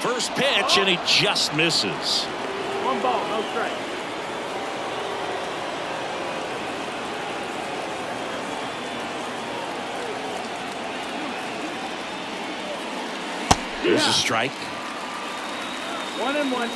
First pitch, and he just misses. 1 ball, no strike. There's a strike. 1-1.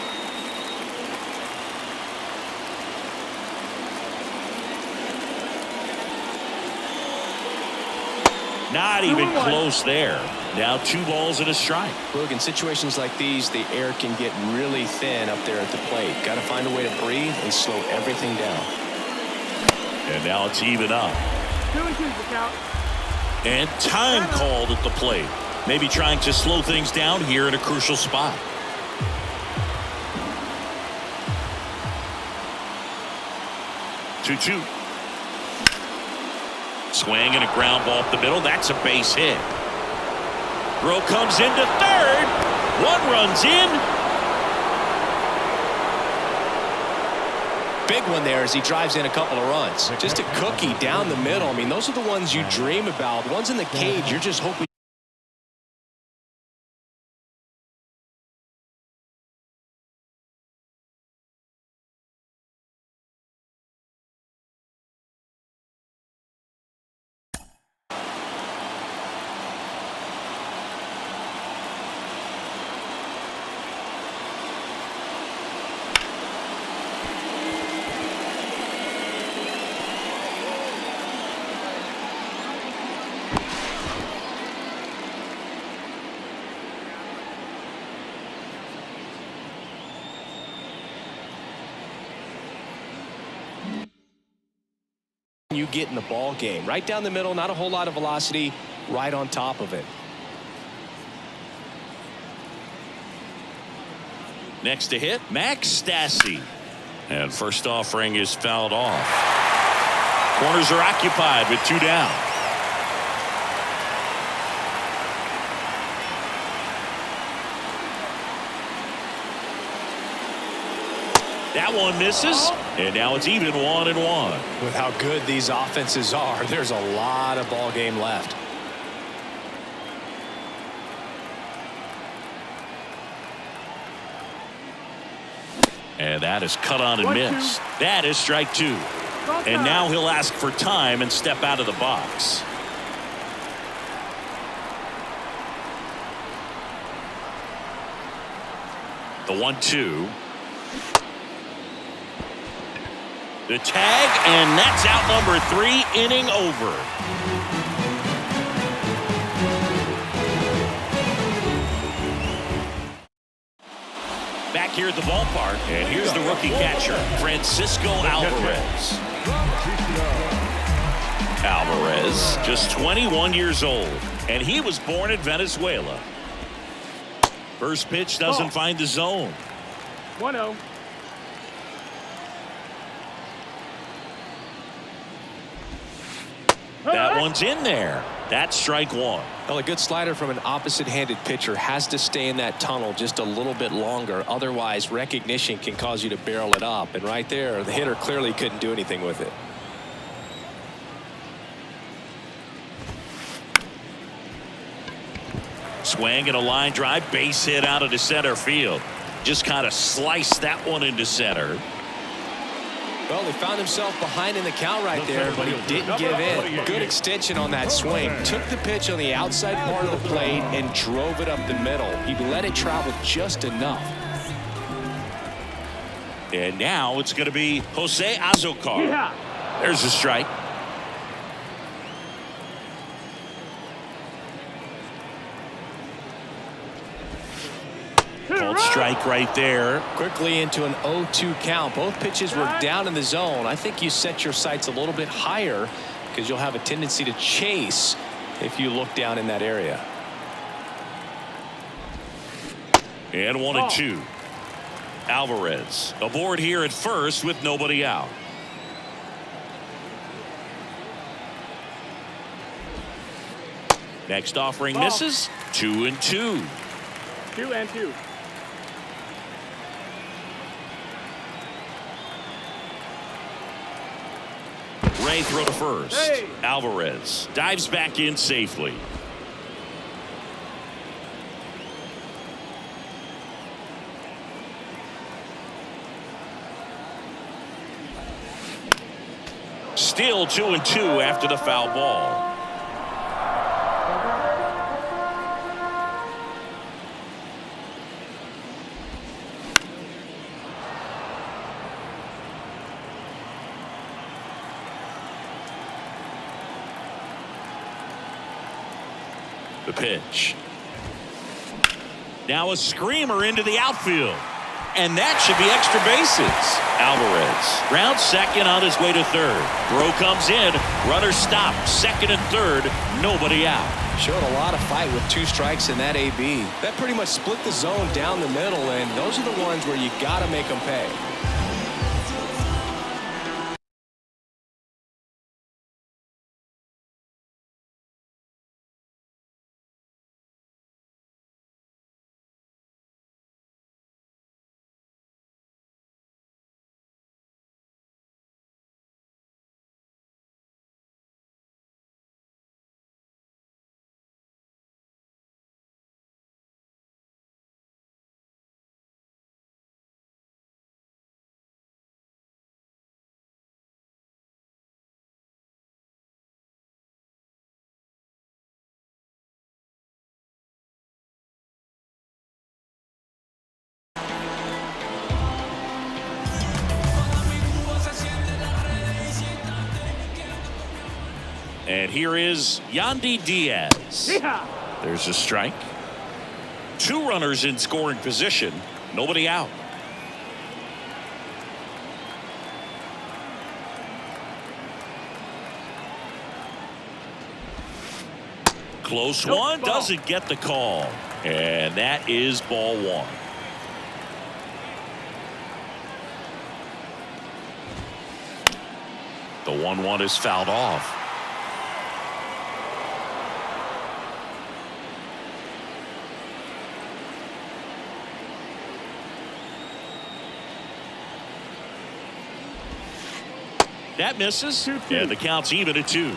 Not even close there. Now 2 balls and a strike. Look, in situations like these, the air can get really thin up there at the plate. Got to find a way to breathe and slow everything down. And now it's even up. 2-2 the count. And time called at the plate. Maybe trying to slow things down here in a crucial spot. Two. Swing and a ground ball up the middle. That's a base hit. Throw comes into third. 1 runs in. Big one there as he drives in a couple of runs. Just a cookie down the middle. I mean, those are the ones you dream about. The ones in the cage, you're just hoping. You get in the ball game right down the middle, not a whole lot of velocity, right on top of it. Next to hit, Max Stassi. And first offering is fouled off. Corners are occupied with 2 down. That one misses, and now it's even 1-1. With how good these offenses are, there's a lot of ball game left. And that is cut on and missed. That is strike 2. And now he'll ask for time and step out of the box. The 1-2. The tag, and that's out number 3, inning over. Back here at the ballpark, and here's the rookie catcher, Francisco Alvarez. Alvarez, just 21 years old, and he was born in Venezuela. First pitch doesn't find the zone. 1-0. That one's in there. That's strike 1. Well, a good slider from an opposite-handed pitcher has to stay in that tunnel just a little bit longer. Otherwise, recognition can cause you to barrel it up. And right there, the hitter clearly couldn't do anything with it. Swing and a line drive, base hit out of the center field. Just kind of sliced that one into center. Well, he found himself behind in the count right there, but he didn't give in. Good extension on that swing. Took the pitch on the outside part of the plate and drove it up the middle. He let it travel just enough. And now it's going to be Jose Azocar. Yeah. There's a strike. Called strike right there. Quickly into an 0-2 count. Both pitches were down in the zone. I think you set your sights a little bit higher because you'll have a tendency to chase if you look down in that area. And 1-2. Alvarez aboard here at first with nobody out. Next offering misses. 2-2. 2-2. Ray throw to first. Hey. Alvarez dives back in safely. Still 2-2 after the foul ball. The pitch. Now a screamer into the outfield. And that should be extra bases. Alvarez rounds second on his way to third. Throw comes in. Runner stopped. Second and third. Nobody out. Showed a lot of fight with 2 strikes in that AB. That pretty much split the zone down the middle, and those are the ones where you got to make them pay. And here is Yandy Diaz. Yeehaw! There's a strike. 2 runners in scoring position. Nobody out. Close one. Doesn't get the call. And that is ball 1. The 1-1 is fouled off. That misses. 2-2. And the count's even at 2.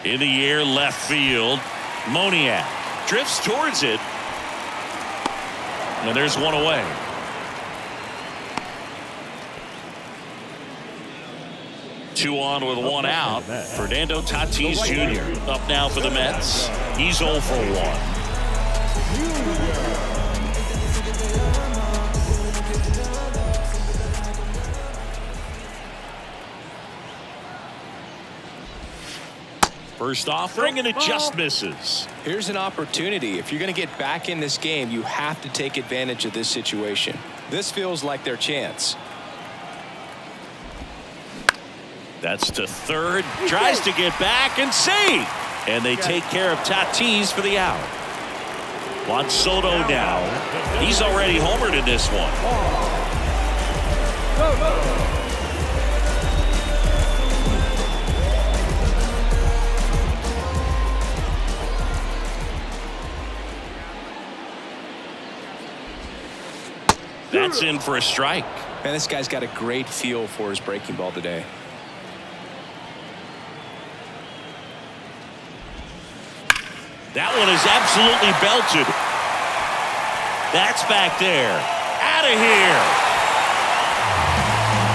In the air, left field. Moniak drifts towards it. And there's one away. Two on with 1 out. Fernando Tatis Jr. up now for the Mets. He's 0 for 1. First offering, and it just misses. Here's an opportunity. If you're going to get back in this game, you have to take advantage of this situation. This feels like their chance. That's to third. Tries to get back and save. And they take care of Tatis for the out. Juan Soto now. He's already homered in this one. That's in for a strike. Man, this guy's got a great feel for his breaking ball today. That one is absolutely belted. That's back there. Out of here.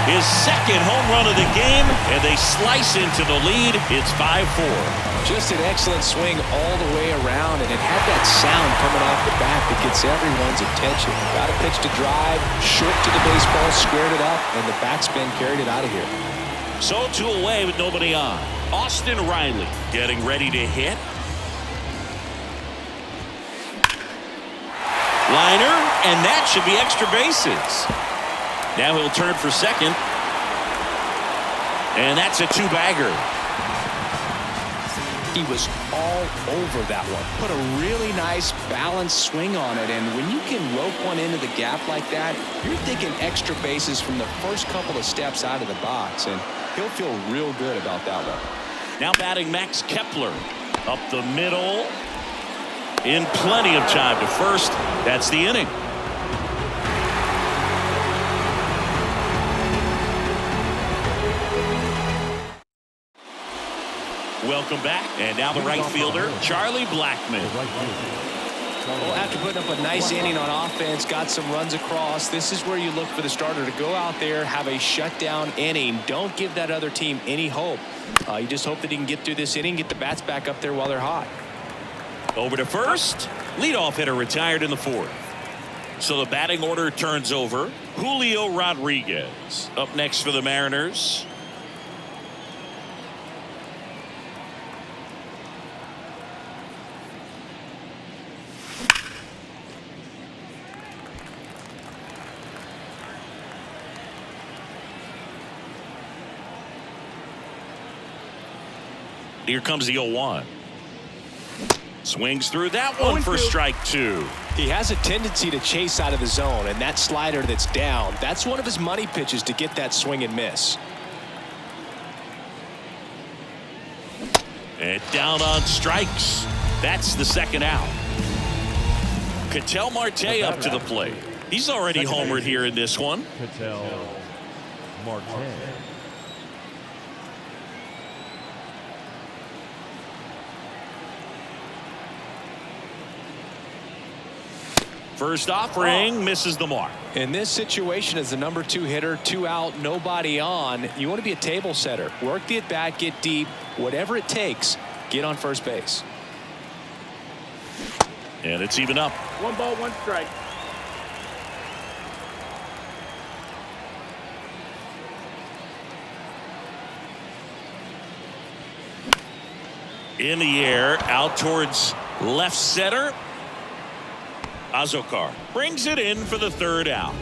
His second home run of the game, and they slice into the lead. It's 5-4. Just an excellent swing all the way around, and it had that sound coming off the bat that gets everyone's attention. Got a pitch to drive, short to the baseball, squared it up, and the backspin carried it out of here. So 2 away with nobody on. Austin Riley getting ready to hit. Liner, and that should be extra bases. Now he'll turn for second. And that's a 2-bagger. He was all over that one. Put a really nice balanced swing on it, and when you can rope one into the gap like that, you're thinking extra bases from the first couple of steps out of the box, and he'll feel real good about that one. Now batting Max Kepler. Up the middle. In plenty of time to first. That's the inning. Welcome back. And now the right fielder, Charlie Blackmon. Well, after putting up a nice inning on offense, got some runs across, this is where you look for the starter to go out there, have a shutdown inning. Don't give that other team any hope. You just hope that he can get through this inning, get the bats back up there while they're hot. Over to first. Leadoff hitter retired in the fourth. So the batting order turns over. Julio Rodriguez up next for the Mariners. Here comes the 0-1. Swings through that one for strike two. He has a tendency to chase out of the zone, and that slider that's down, that's one of his money pitches to get that swing and miss. And down on strikes. That's the second out. Ketel Marte up to the plate. He's already homered here in this one. Ketel Marte. First offering misses the mark. In this situation, as the number 2 hitter, 2 out, nobody on, you want to be a table setter. Work the at bat, get deep, whatever it takes, get on first base. And it's even up. 1 ball, 1 strike. In the air, out towards left center. Azokar brings it in for the third out.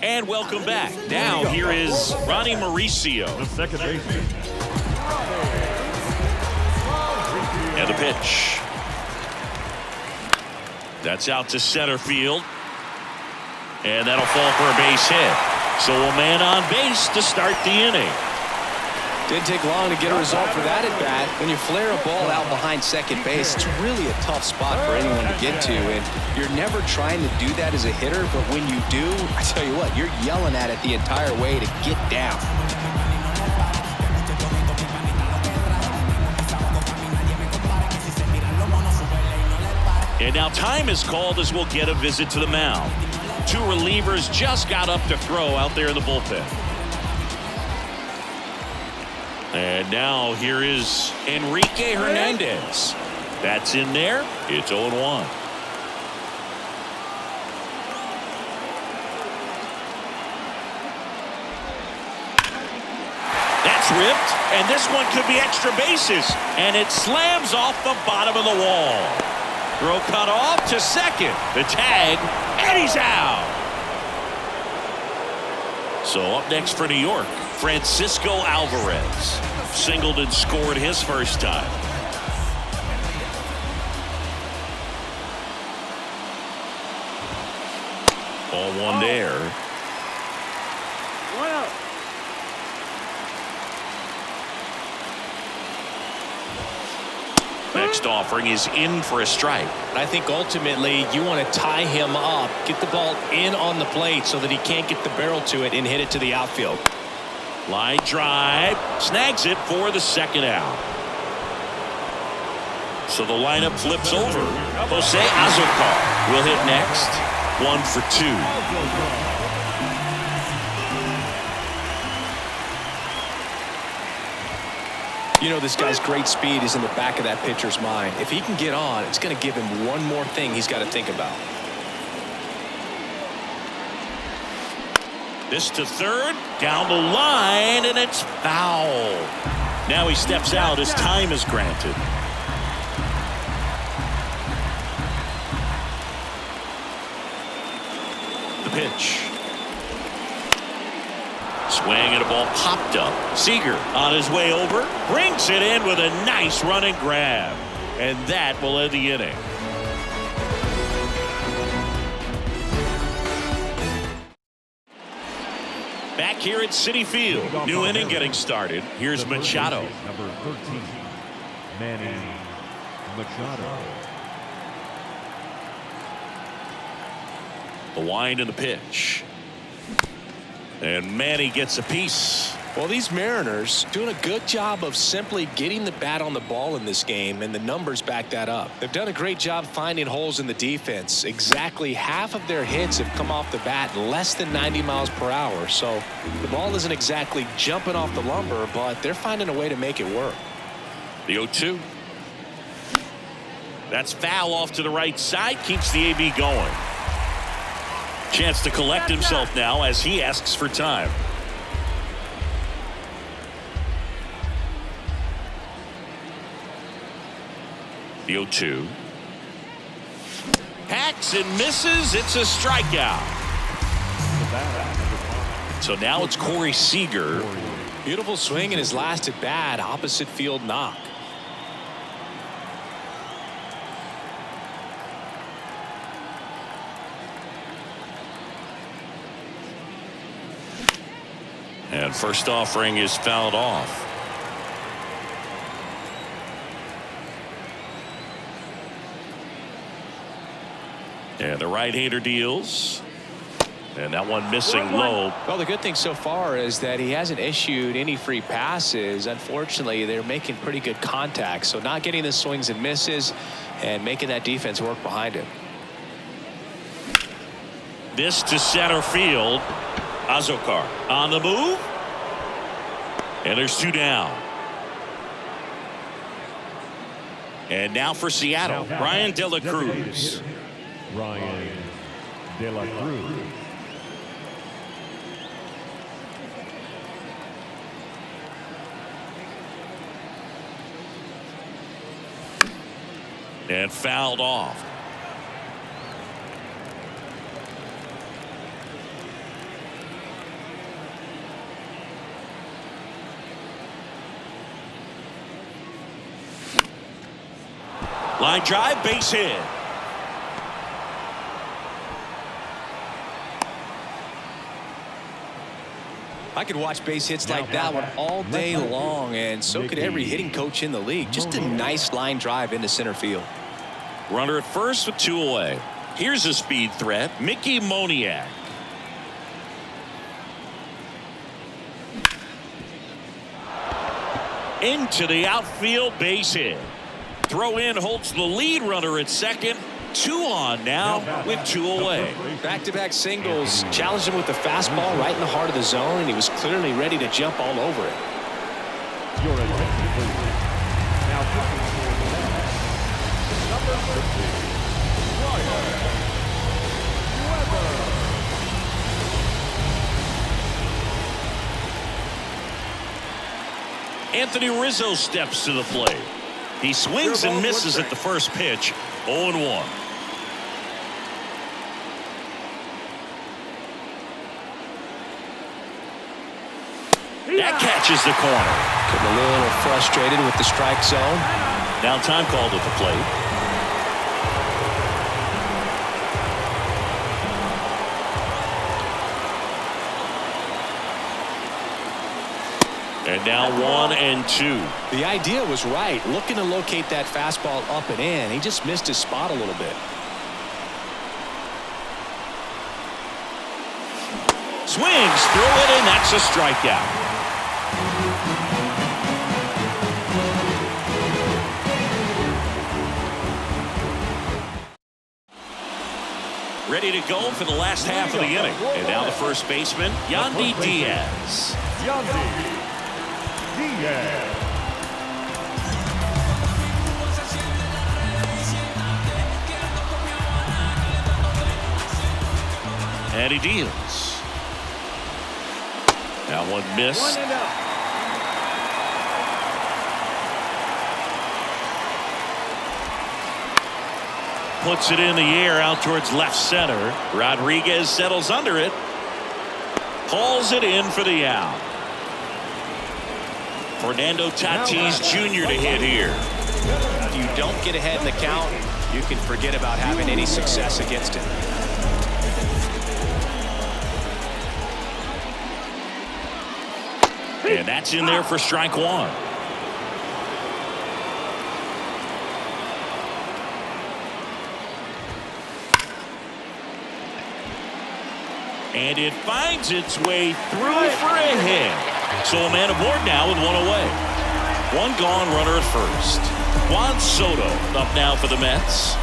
And welcome back. Now here is Ronnie Mauricio. The second baseman. And the pitch. That's out to center field. And that'll fall for a base hit. So a man on base to start the inning. Didn't take long to get a result for that at bat. When you flare a ball out behind second base, it's really a tough spot for anyone to get to, and you're never trying to do that as a hitter, but when you do, I tell you what, you're yelling at it the entire way to get down. And now time is called as we'll get a visit to the mound. 2 relievers just got up to throw out there in the bullpen. And now here is Enrique Hernandez. That's in there. It's 0-1. That's ripped, and this one could be extra bases, and it slams off the bottom of the wall. Throw cut off to second. The tag, and he's out. So up next for New York, Francisco Alvarez. Singled and scored his first time. Ball one there. 1 out. Next offering is in for a strike. I think ultimately you want to tie him up, get the ball in on the plate so that he can't get the barrel to it and hit it to the outfield. Line drive, snags it for the second out. So the lineup flips over. Jose Azokar will hit next. 1 for 2. You know, this guy's great speed is in the back of that pitcher's mind. If he can get on, it's going to give him one more thing he's got to think about. This to third, down the line, and it's foul. Now he steps out as time is granted. The pitch. Swing and a ball popped up. Seager on his way over, brings it in with a nice running grab. And that will end the inning. Back here at Citi Field. New inning getting started. Here's Machado. Number 13, Manny Machado. The wind and the pitch. And Manny gets a piece. Well, these Mariners doing a good job of simply getting the bat on the ball in this game, and the numbers back that up. They've done a great job finding holes in the defense. Exactly half of their hits have come off the bat less than 90 miles per hour. So the ball isn't exactly jumping off the lumber, but they're finding a way to make it work. The 0-2. That's foul off to the right side. Keeps the AB going. Chance to collect himself now as he asks for time. The 0-2. Hacks and misses. It's a strikeout. So now it's Corey Seager. Beautiful swing in his last at bat. Opposite field knock. And first offering is fouled off. And the right-hander deals. And that one missing low. Well, the good thing so far is that he hasn't issued any free passes. Unfortunately, they're making pretty good contact. So not getting the swings and misses and making that defense work behind him. This to center field. Azokar on the move. And there's 2 down. And now for Seattle, Ryan De La Cruz. Ryan De La Cruz. And fouled off. Line drive, base hit. I could watch base hits like that one all day long, and so could every hitting coach in the league. Just a nice line drive into center field. Runner at first with 2 away. Here's a speed threat, Mickey Moniak. Into the outfield, base hit. Throw in holds the lead runner at second. 2 on now with 2 away. Back-to-back singles challenged him with the fastball right in the heart of the zone, and he was clearly ready to jump all over it. Your attention, please. Now pitching for the number 50, Ryan Weber. Anthony Rizzo steps to the plate. He swings and misses at the first pitch. 0-1. That catches the corner. Getting a little frustrated with the strike zone. Now time called at the plate. And now 1-2. The idea was right. Looking to locate that fastball up and in. He just missed his spot a little bit. Swings through it, and that's a strikeout. Ready to go for the last half of the inning. And now the first baseman, Yandy Diaz. Yandy Diaz. And he deals. Now one missed. Puts it in the air out towards left center. Rodriguez settles under it. Hauls it in for the out. Fernando Tatis Jr. to hit here. If you don't get ahead in the count, you can forget about having any success against it. And that's in there for strike 1. And it finds its way through for a hit. So a man aboard now with one away. One gone, runner at first. Juan Soto up now for the Mets.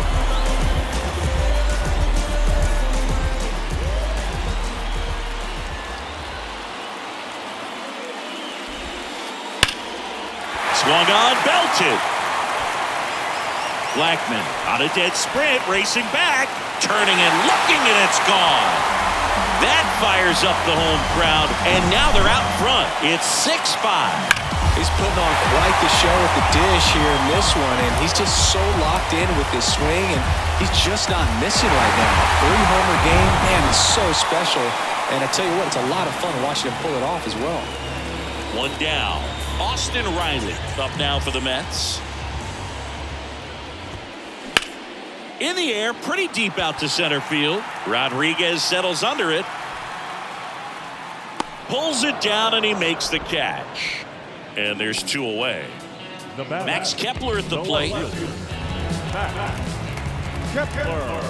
Swung on, belted. Blackman on a dead sprint, racing back, turning and looking, and it's gone. That fires up the home crowd, and now they're out front. It's 6-5. He's putting on quite the show at the dish here in this one, and he's just so locked in with his swing, and he's just not missing right now. 3-homer game, man, it's so special. And I tell you what, it's a lot of fun watching him pull it off as well. One down. Austin Riley up now for the Mets. In the air, pretty deep out to center field. Rodriguez settles under it. Pulls it down, and he makes the catch. And there's 2 away. Max Kepler at the plate. Kepler.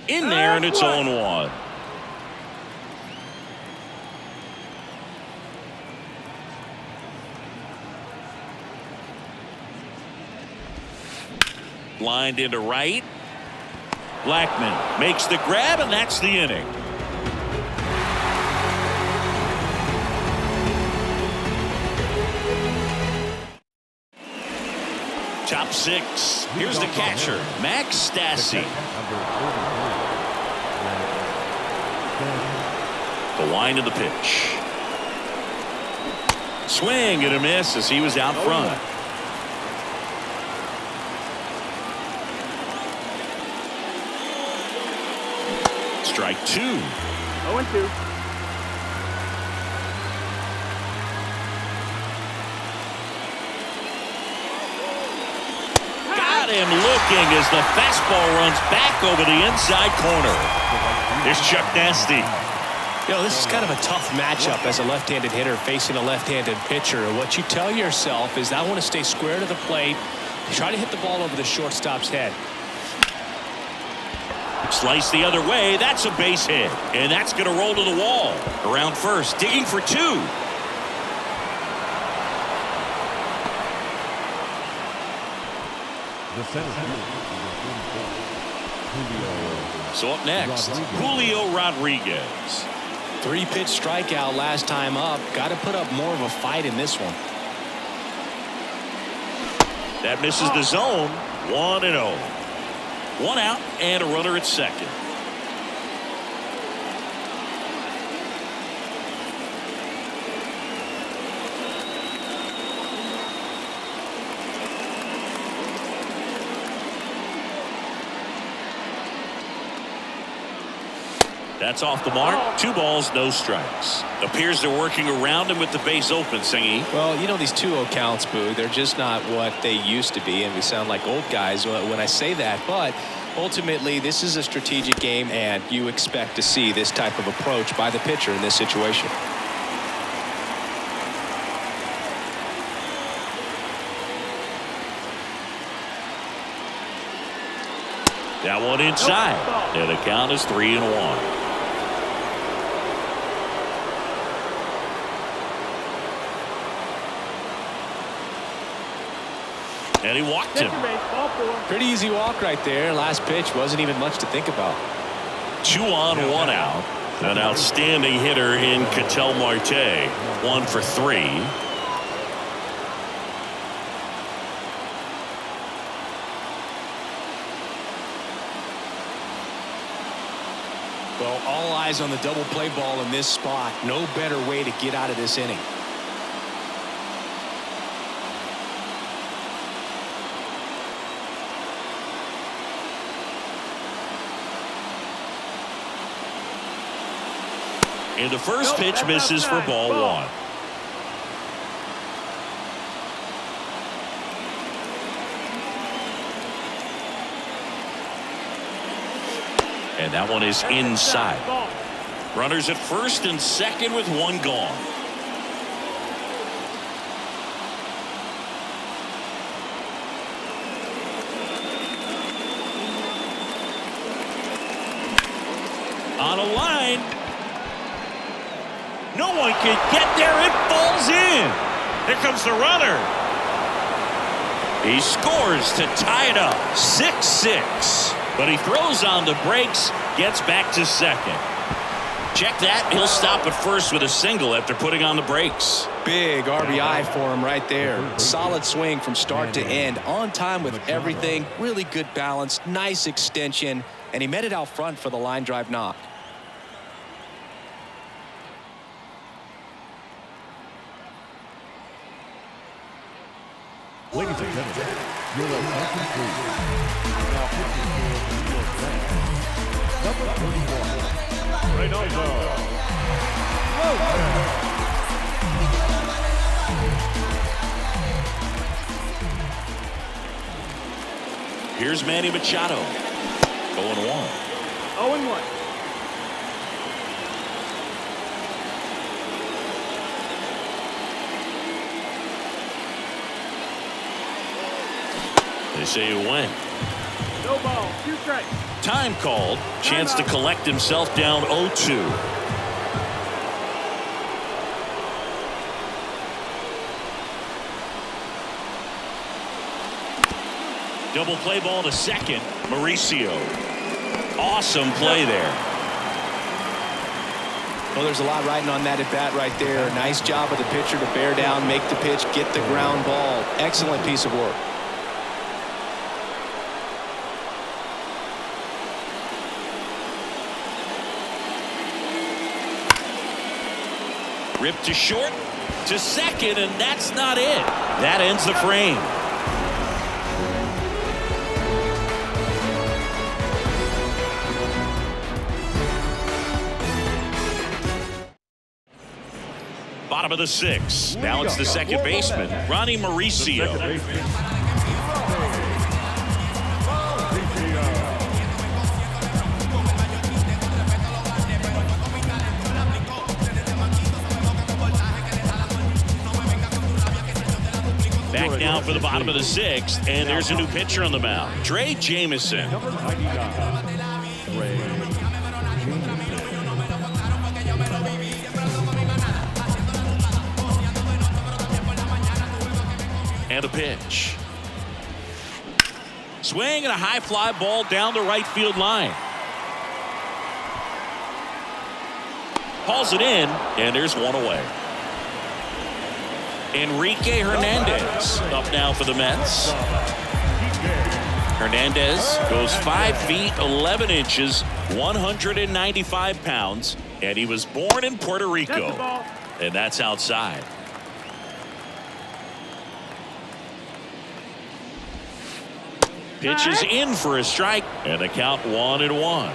In there, and it's 0-1. Lined into right. Blackman makes the grab, and that's the inning. Top 6. Here's the catcher, Max Stassi. The wind of the pitch. Swing and a miss as he was out front. Strike 2. 0-2. Got him looking as the fastball runs back over the inside corner. Here's Chuck Nasty. You know, this is kind of a tough matchup as a left-handed hitter facing a left-handed pitcher. What you tell yourself is, I want to stay square to the plate, try to hit the ball over the shortstop's head. Slice the other way. That's a base hit, and that's going to roll to the wall. Around first, digging for 2. So up next, Julio Rodriguez. 3-pitch strikeout last time up. Got to put up more of a fight in this one. That misses the zone. 1-0. 1 out and a runner at second. That's off the mark. 2 balls, no strikes. Appears they're working around him with the base open, Singy. Well, you know, these 2-0 counts, Boo, they're just not what they used to be, and we sound like old guys when I say that. But ultimately, this is a strategic game, and you expect to see this type of approach by the pitcher in this situation. That one inside. And the count is 3-1. And he walked him. Pretty easy walk right there. Last pitch wasn't even much to think about. 2 on, 1 out. An outstanding hitter in Ketel Marte. 1 for 3. Well, all eyes on the double play ball in this spot. No better way to get out of this inning. And the first pitch misses for ball 1. And that one is inside. Runners at first and second with 1 gone. On a line. No one can get there. It falls in. Here comes the runner. He scores to tie it up. 6-6. But he throws on the brakes. Gets back to second. Check that. He'll stop at first with a single after putting on the brakes. Big RBI for him right there. Solid swing from start to end. On time with everything. Really good balance. Nice extension. And he met it out front for the line drive knock. Ladies and gentlemen, your attention please. Now pitching for the New York Mets, number 31, Reynaldo Lopez. Here's Manny Machado. 0-1. 0-1. They say you win. No ball. 2 strikes. Time called. Chance to collect himself down 0-2. Double play ball to second. Mauricio. Awesome play there. Well, there's a lot riding on that at bat right there. Nice job of the pitcher to bear down, make the pitch, get the ground ball. Excellent piece of work. Ripped to short, to second, and that's not it. That ends the frame. Bottom of the 6th. Now it's the second baseman, Ronnie Mauricio. Back now for the bottom of the 6th, and there's a new pitcher on the mound, Trey Jamison. Number 99, Trey Jamison. And a pitch. Swing and a high fly ball down the right field line. Hauls it in, and there's one away. Enrique Hernandez up now for the Mets. Hernandez goes 5 feet 11 inches, 195 pounds, and he was born in Puerto Rico. And that's outside. Pitch is in for a strike, and the count 1-1.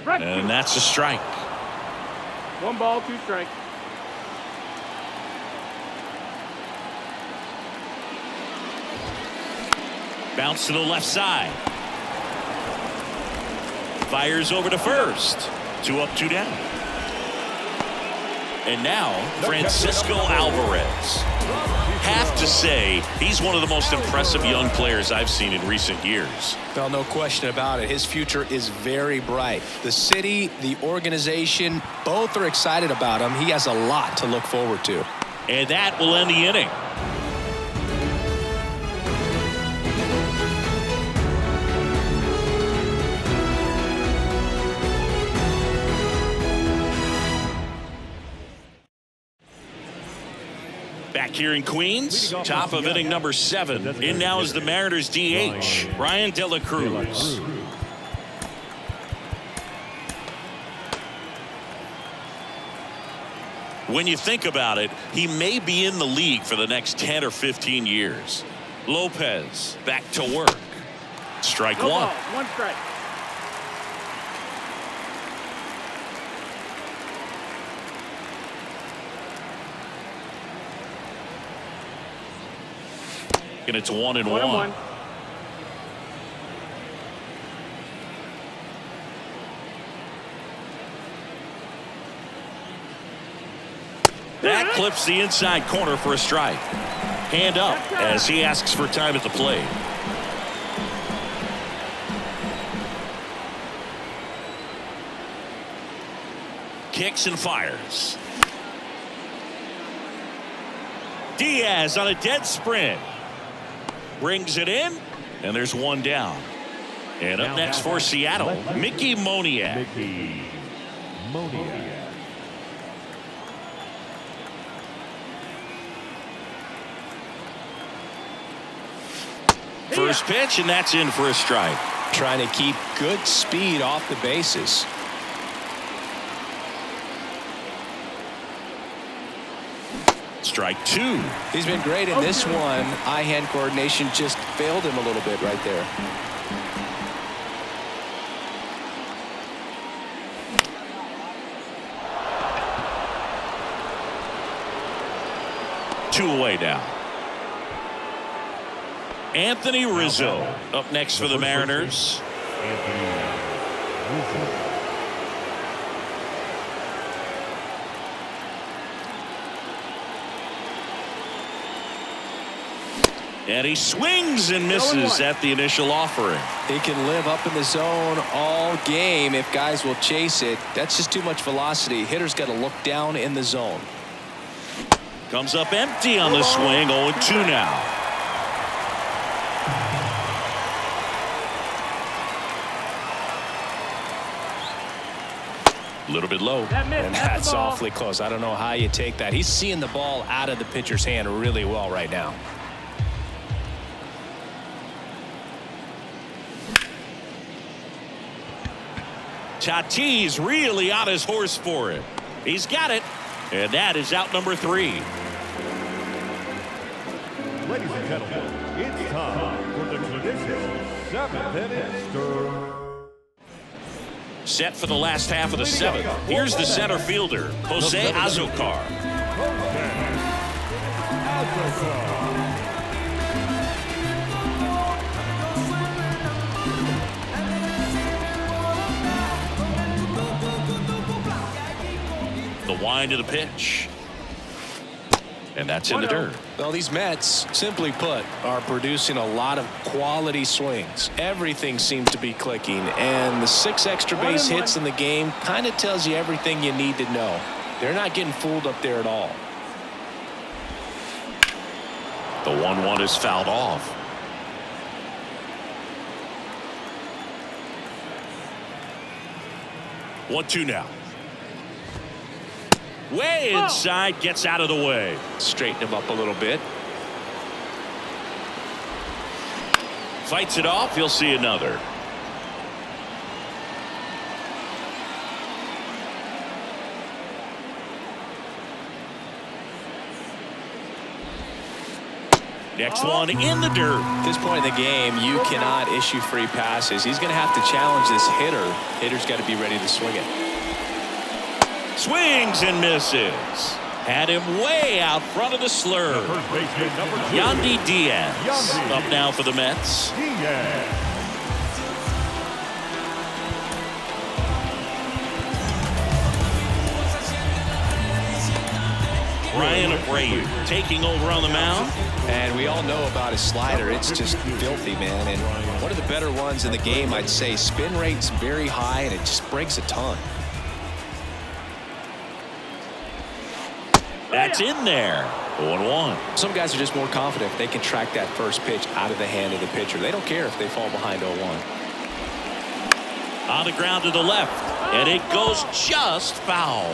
And that's a strike. 1 ball, 2 strikes. Bounce to the left side. Fires over to first. 2 up, 2 down. And now Francisco Alvarez. Have to say he's one of the most impressive young players I've seen in recent years. Well, no question about it. His future is very bright. The city, the organization, both are excited about him. He has a lot to look forward to. And that will end the inning. Back here in Queens, top of inning number 7. In now is the Mariners DH, Ryan De La Cruz. When you think about it, he may be in the league for the next 10 or 15 years. Lopez back to work. Strike 1. 1 strike. And it's 1-1. 1-1. clips the inside corner for a strike. Hand up as he asks for time at the plate. Kicks and fires. Diaz on a dead sprint. Brings it in, and there's one down. And up next for Seattle, Mickey Moniak. First pitch, and that's in for a strike. Trying to keep good speed off the bases. Strike two. He's been great in this one. Eye-hand coordination just failed him a little bit right there. Two away now. Anthony Rizzo up next for the Mariners. And he swings and misses at the initial offering. He can live up in the zone all game if guys will chase it. That's just too much velocity. Hitter's got to look down in the zone. Comes up empty on the swing. 0-2 now. A little bit low. And that's awfully close. I don't know how you take that. He's seeing the ball out of the pitcher's hand really well right now. Tatis really on his horse for it. He's got it. And that is out number 3. Ladies and gentlemen, it's time for the traditional 7th inning. Set for the last half of the 7th. Here's the center fielder, Jose Azocar. The wind of the pitch. And that's in the dirt. Well, these Mets, simply put, are producing a lot of quality swings. Everything seems to be clicking, and the 6 extra base hits in the game kind of tells you everything you need to know. They're not getting fooled up there at all. The 1-1 is fouled off. One, 2 now. Way inside, gets out of the way. Straighten him up a little bit. Fights it off. He'll see another. Next one in the dirt. At this point in the game, you cannot issue free passes. He's going to have to challenge this hitter. Hitter's got to be ready to swing it. Swings and misses. Had him way out front of the slur. Yandy Diaz up now for the Mets. Ryan Abreu taking over on the mound. And we all know about his slider. It's just filthy, man. And one of the better ones in the game, I'd say. Spin rate's very high, and it just breaks a ton. That's in there. 0-1. Some guys are just more confident they can track that first pitch out of the hand of the pitcher. They don't care if they fall behind 0-1. On the ground to the left, and it goes just foul.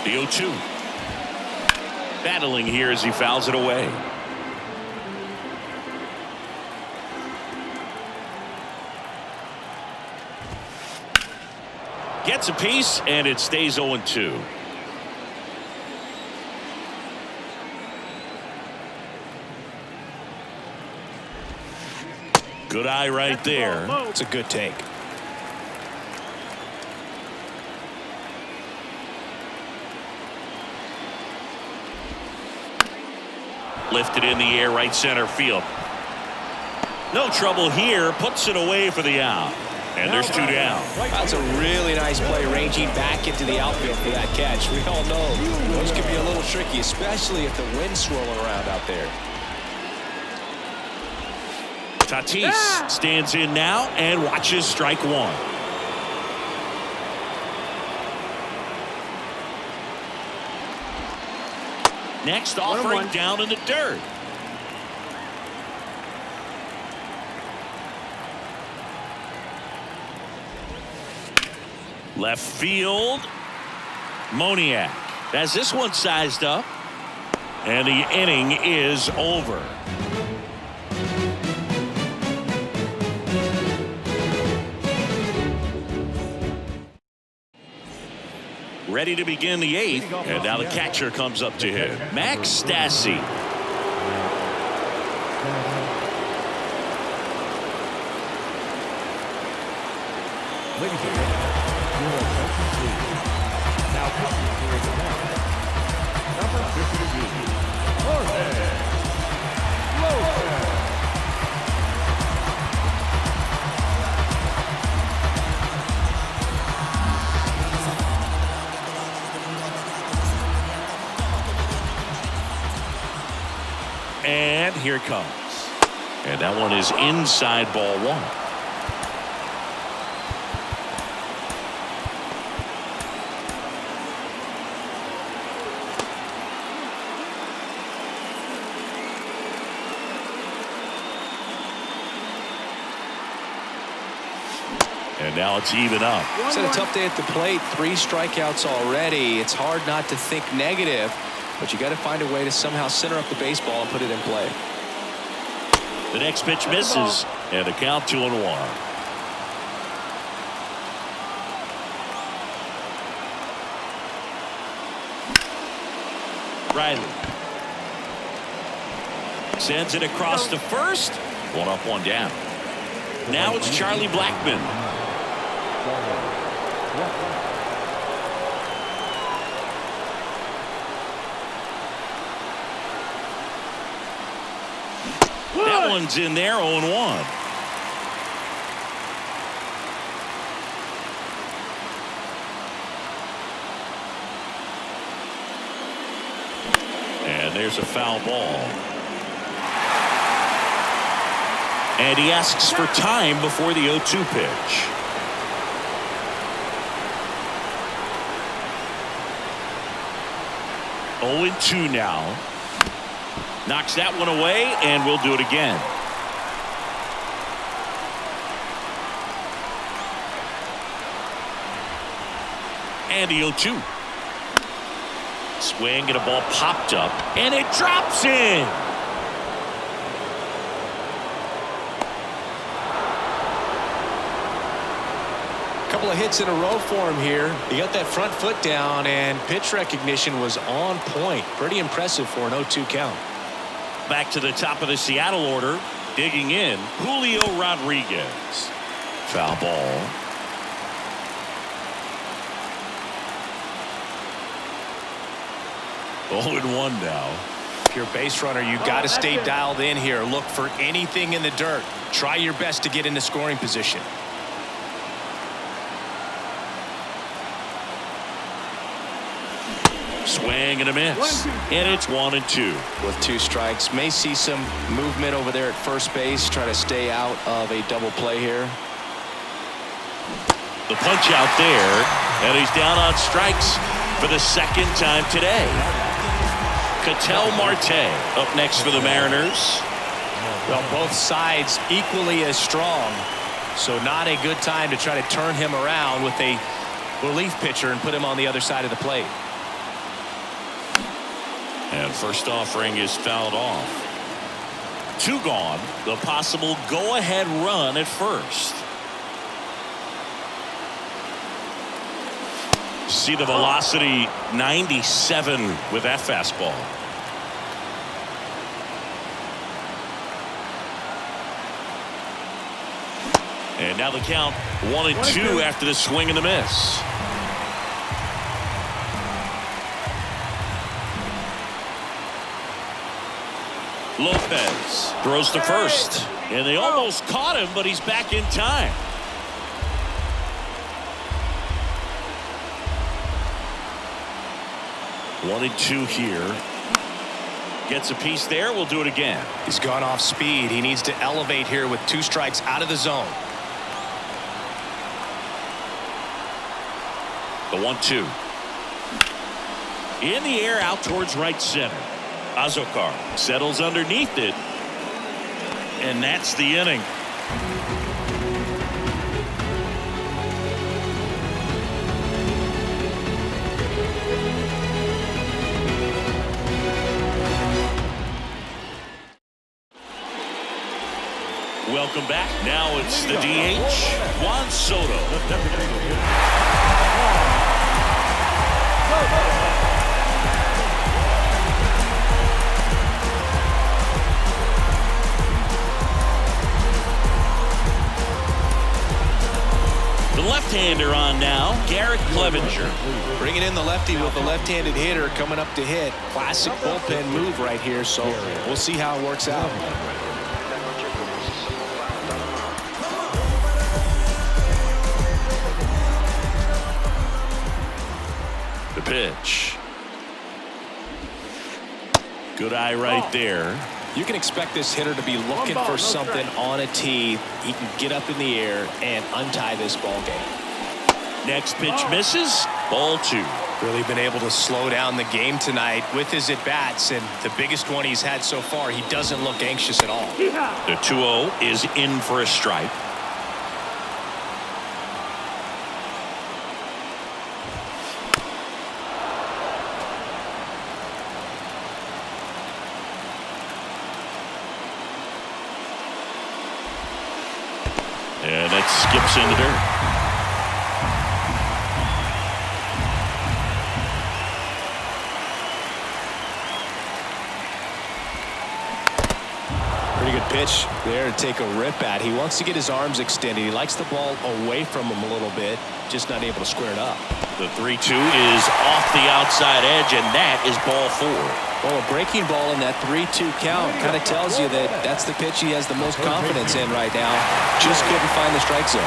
The 0-2. Battling here as he fouls it away. Gets a piece, and it stays 0-2. Good eye right there. It's a good take. Lifted in the air, right center field. No trouble here. Puts it away for the out. And there's 2 down. That's a really nice play, ranging back into the outfield for that catch. We all know those can be a little tricky, especially if the wind's swirling around out there. Tatis stands in now and watches strike 1. Next offering down in the dirt. Left field. Moniak has this one sized up. And the inning is over. Ready to begin the 8th, and now the catcher comes up to him. Max Stassi. Ladies and gentlemen, your attention please. Now pitching for the mound, number 52, Jorge Lopez. And here it comes. And that one is inside ball 1. And now it's even up. It's had a tough day at the plate. 3 strikeouts already. It's hard not to think negative, but you got to find a way to somehow center up the baseball and put it in play. The next pitch misses, and a count 2-1. Riley sends it across to first. 1 up, 1 down. Now it's Charlie Blackmon. That one's in there, 0-1. And there's a foul ball. And he asks for time before the 0-2 pitch. Oh, 2 now. Knocks that one away, and we'll do it again. And the 0-2. Swing, and a ball popped up, and it drops in. Couple of hits in a row for him here. He got that front foot down, and pitch recognition was on point. Pretty impressive for an 0-2 count. Back to the top of the Seattle order. Digging in, Julio Rodriguez. Foul ball. Oh, 1 now. If you're a base runner, you got to stay dialed in here. Look for anything in the dirt. Try your best to get into scoring position. Swing and a miss. And it's 1-2. With 2 strikes, may see some movement over there at first base. Try to stay out of a double play here. The punch out there, and he's down on strikes for the 2nd time today. Ketel Marte up next for the Mariners. Well, both sides equally as strong, so not a good time to try to turn him around with a relief pitcher and put him on the other side of the plate. And first offering is fouled off. 2 gone. The possible go-ahead run at first. See the velocity, 97 with that fastball. And now the count 1-2 after the swing and the miss. Lopez throws to first. And they almost caught him, but he's back in time. One and two here. Gets a piece there. We'll do it again. He's gone off speed. He needs to elevate here with 2 strikes out of the zone. The 1-2. In the air out towards right center. Azokar settles underneath it. And that's the inning. Welcome back. Now it's the DH, Juan Soto. The left-hander on now, Garrett Clevenger. Bringing in the lefty with the left-handed hitter coming up to hit. Classic bullpen move right here, so we'll see how it works out. The pitch. Good eye right there. You can expect this hitter to be looking for something on a tee. He can get up in the air and untie this ball game. Next pitch misses. Ball 2. Really been able to slow down the game tonight with his at-bats, and the biggest one he's had so far, he doesn't look anxious at all. The 2-0 is in for a strike. And it skips in the dirt. Pretty good pitch there to take a rip at. He wants to get his arms extended. He likes the ball away from him a little bit, just not able to square it up. The 3-2 is off the outside edge, and that is ball 4. Well, a breaking ball in that 3-2 count kind of tells you that that's the pitch he has the most confidence in right now. Just couldn't find the strike zone.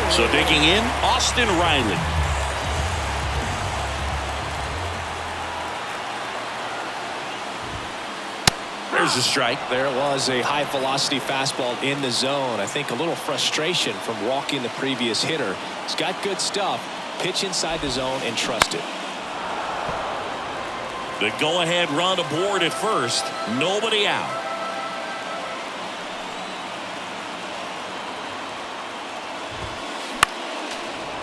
So digging in, Austin Riley. There's a strike. There it was, a high velocity fastball in the zone. I think a little frustration from walking the previous hitter. He's got good stuff. Pitch inside the zone and trust it. The go-ahead run aboard at first. Nobody out.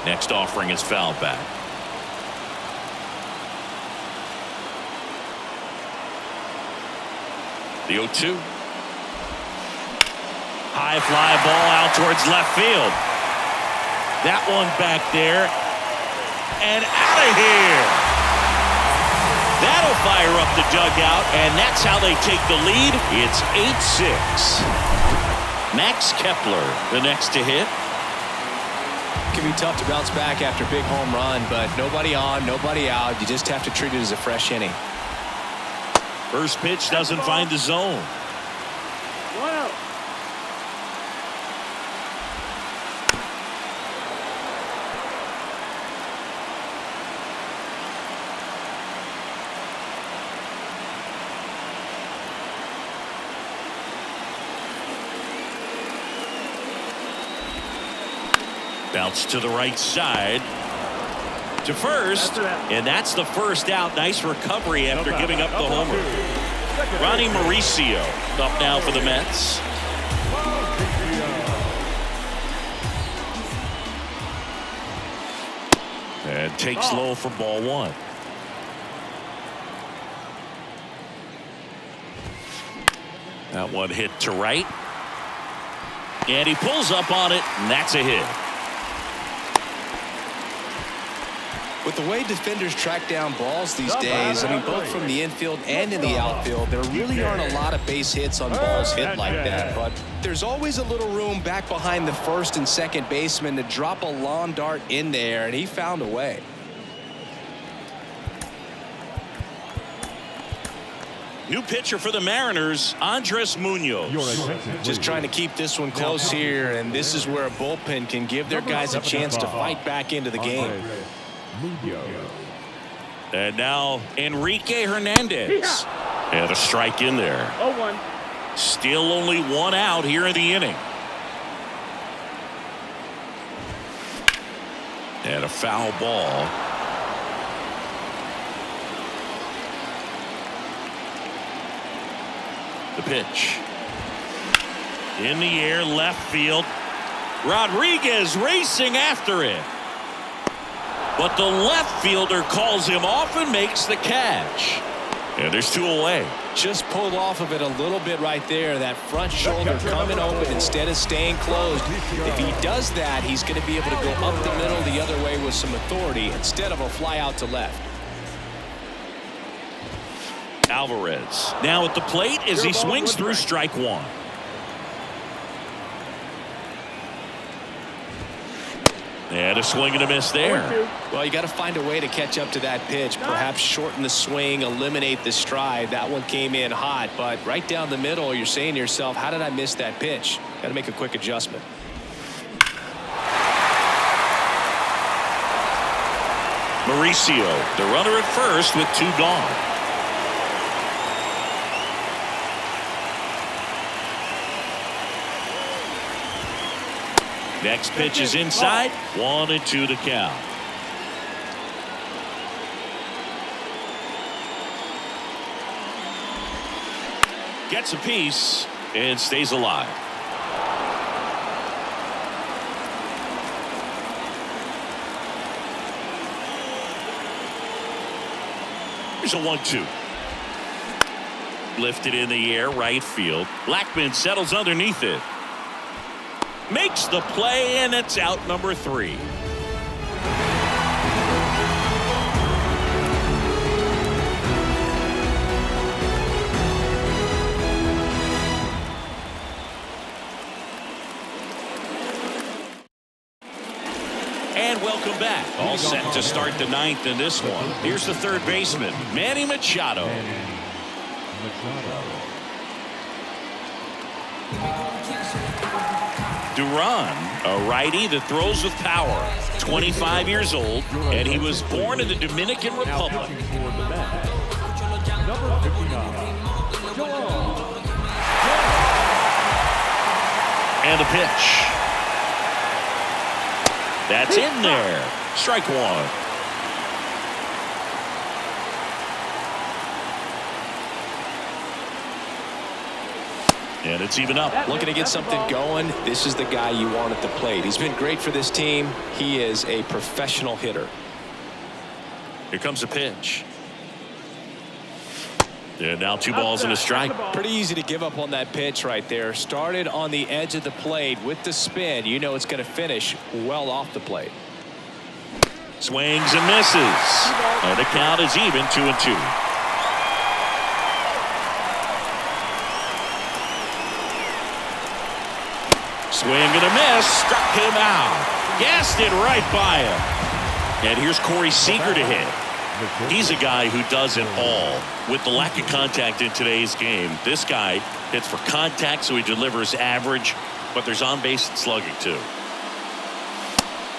Next offering is fouled back. The 0-2. High fly ball out towards left field. That one back there. And out of here. That'll fire up the dugout, and that's how they take the lead. It's 8-6. Max Kepler, the next to hit. It can be tough to bounce back after a big home run, but nobody on, nobody out. You just have to treat it as a fresh inning. First pitch doesn't find the zone. 1 out. Bounce to the right side. To first, and that's the first out. Nice recovery after giving up the homer. Ronnie Mauricio up now for the Mets. And takes low for ball 1. That one hit to right. And he pulls up on it, and that's a hit. With the way defenders track down balls these days, I mean, both from the infield and in the outfield, there really aren't a lot of base hits on balls hit like that. But there's always a little room back behind the first and second baseman to drop a lawn dart in there, and he found a way. New pitcher for the Mariners, Andres Munoz. Just trying to keep this one close here, and this is where a bullpen can give their guys a chance to fight back into the game. And now Enrique Hernandez. And a strike in there. 0-1. Still only one out here in the inning. And a foul ball. The pitch. In the air, left field. Rodriguez racing after it. But the left fielder calls him off and makes the catch. And there's 2 away. Just pulled off of it a little bit right there. That front shoulder coming open instead of staying closed. If he does that, he's going to be able to go up the middle the other way with some authority instead of a fly out to left. Alvarez now at the plate as he swings through strike 1. And a swing and a miss there. Well, you got to find a way to catch up to that pitch. Perhaps shorten the swing, eliminate the stride. That one came in hot, but right down the middle, you're saying to yourself, how did I miss that pitch? Got to make a quick adjustment. Mauricio, the runner at first with 2 gone. Next pitch is inside. 1-2 to count. Gets a piece and stays alive. Here's a 1-2. Lifted in the air, right field. Blackman settles underneath it. Makes the play, and it's out number 3. And welcome back. All set to start the 9th in this one. Here's the 3rd baseman, Manny Machado. Duran, a righty that throws with power, 25 years old, and he was born in the Dominican Republic. And the pitch. That's in there. Strike 1. And it's even up. Looking to get something going. This is the guy you want at the plate. He's been great for this team. He is a professional hitter. Here comes a pitch. And now 2 balls and a strike. Pretty easy to give up on that pitch right there. Started on the edge of the plate with the spin. You know it's going to finish well off the plate. Swings and misses. And the count is even, 2-2. Swing and a miss. Struck him out. Gassed it right by him. And here's Corey Seager to hit. He's a guy who does it all. With the lack of contact in today's game, this guy hits for contact, so he delivers average, but there's on-base slugging too.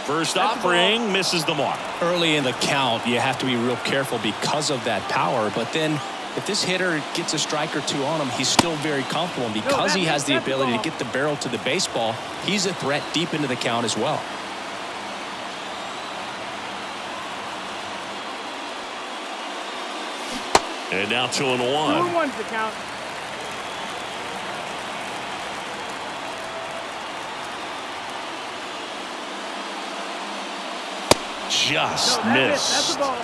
First offering misses the mark. Early in the count, you have to be real careful because of that power, but then if this hitter gets a strike or 2 on him, he's still very comfortable. And because he has the ability to get the barrel to the baseball, he's a threat deep into the count as well. And now 2-1. 2-1's the count. Just missed. That's the ball.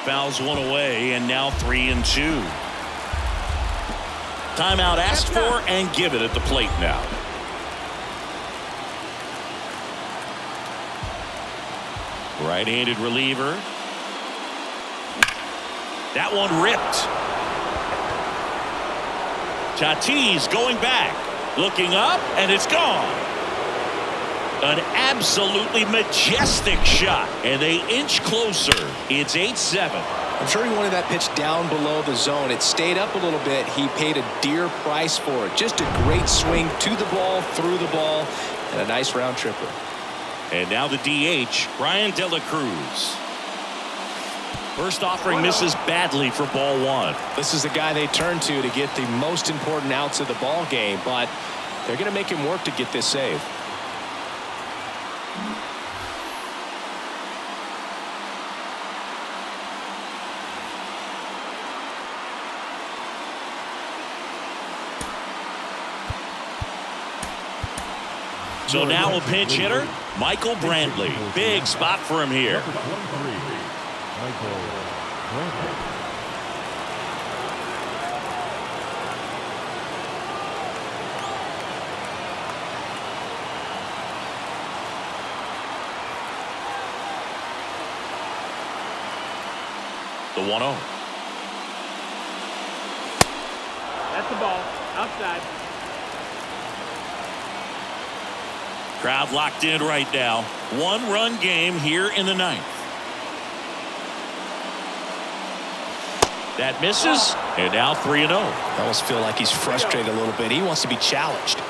Fouls 1 away, and now 3-2. Timeout asked for and given at the plate now. Right-handed reliever. That one ripped. Tatis going back, looking up, and it's gone. An absolutely majestic shot, and they inch closer. It's 8-7. I'm sure he wanted that pitch down below the zone. It stayed up a little bit. He paid a dear price for it. Just a great swing to the ball, through the ball, and a nice round tripper. And now the DH, Brian De La Cruz. First offering misses badly for ball one. This is the guy they turn to get the most important outs of the ball game, but they're going to make him work to get this save. So now a pinch hitter, Michael Brantley. Big spot for him here. The 1-0. That's the ball. Outside. Crowd locked in right now. One-run game here in the ninth. That misses, and now 3-0. I almost feel like he's frustrated a little bit. He wants to be challenged.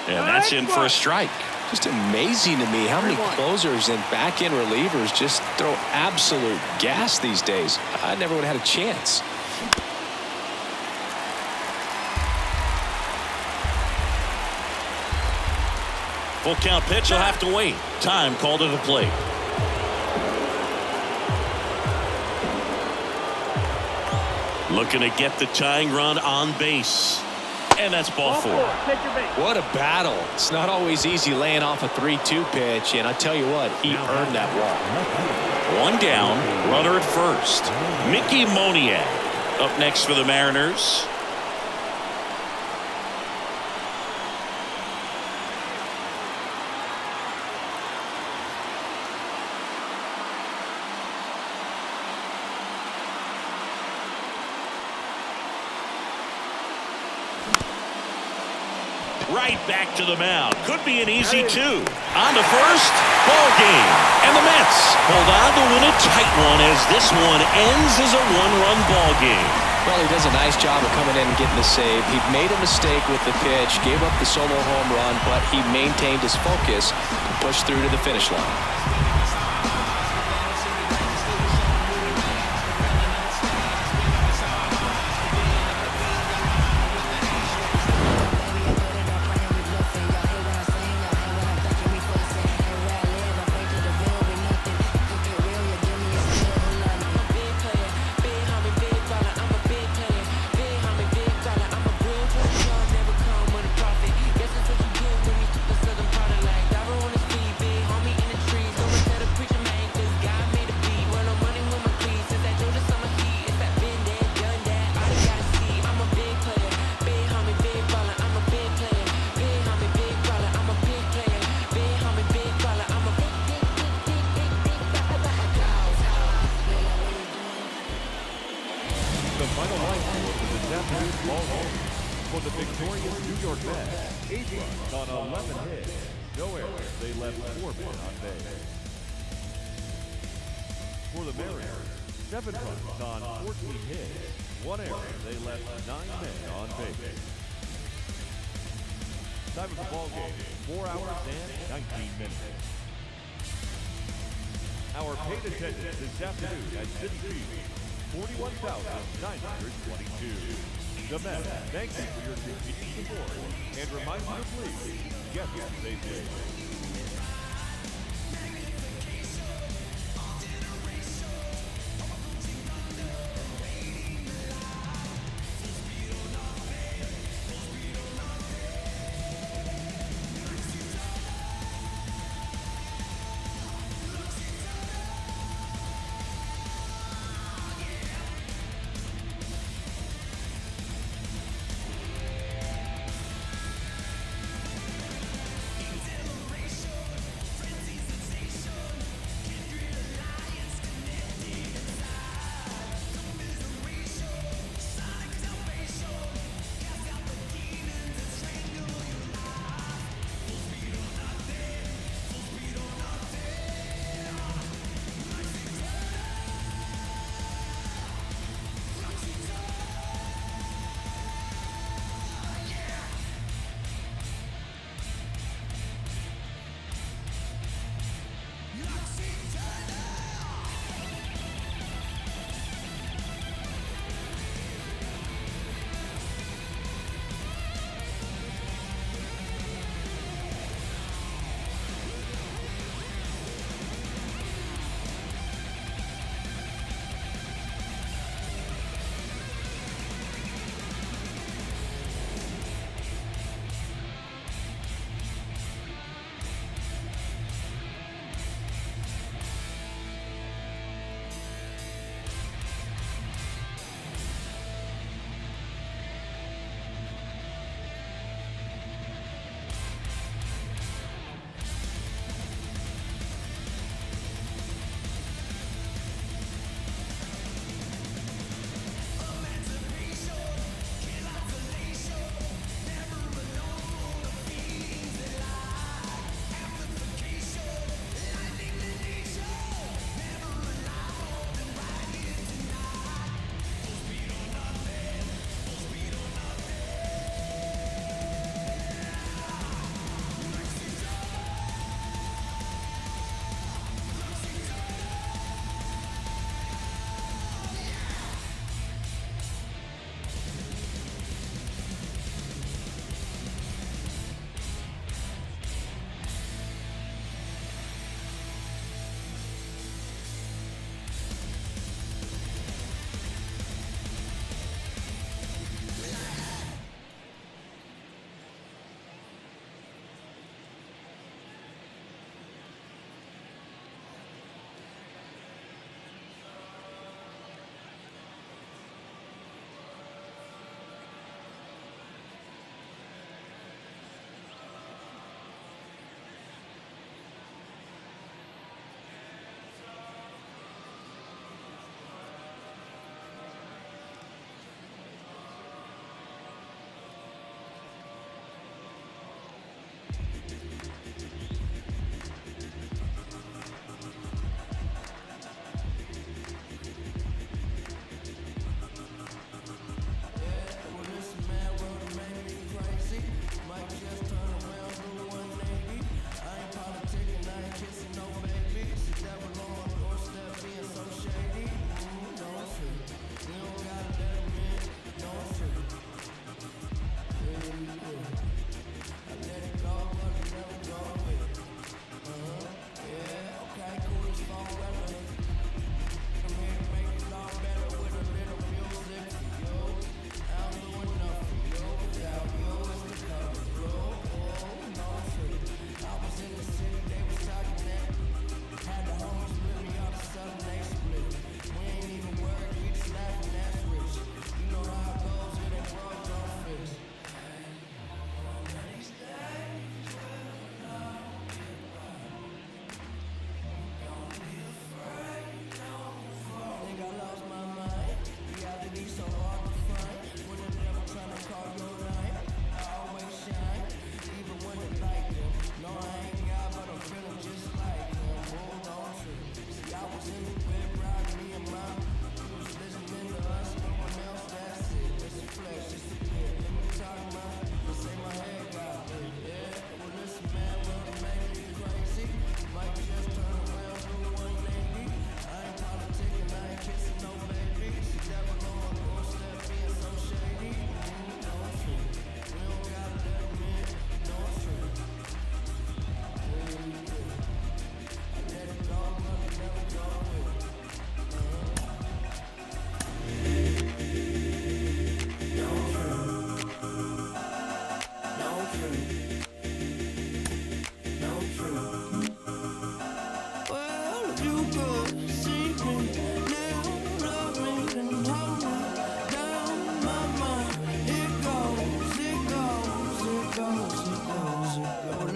And that's in for a strike. Just amazing to me how many closers and back-end relievers just throw absolute gas these days. I never would have had a chance. Full count pitch will have to wait. Time called to the plate. Looking to get the tying run on base. And that's ball four. Take your base. What a battle. It's not always easy laying off a 3-2 pitch, and I tell you what, he earned that walk. One down, runner at first. Mickey Moniak up next for the Mariners. Right back to the mound. Could be an easy two. On to first. Ball game. And the Mets hold on to win a tight one as this one ends as a one-run ball game. Well, he does a nice job of coming in and getting the save. He made a mistake with the pitch, gave up the solo home run, but he maintained his focus to push through to the finish line. The final line score for this afternoon's ball game. For the victorious New York Mets, 8 runs on 11 hits. No errors. They left 4 men on base. For the Mariners, 7 runs on 14 hits. 1 error. They left 9 men on base. Time of the ball game, 4 hours and 19 minutes. Our paid attendance this afternoon at Citi Field, 41,922. The Mets thank you for your continued support and remind you to please get here safely.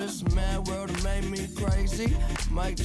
Listen, man, world made me crazy. Mike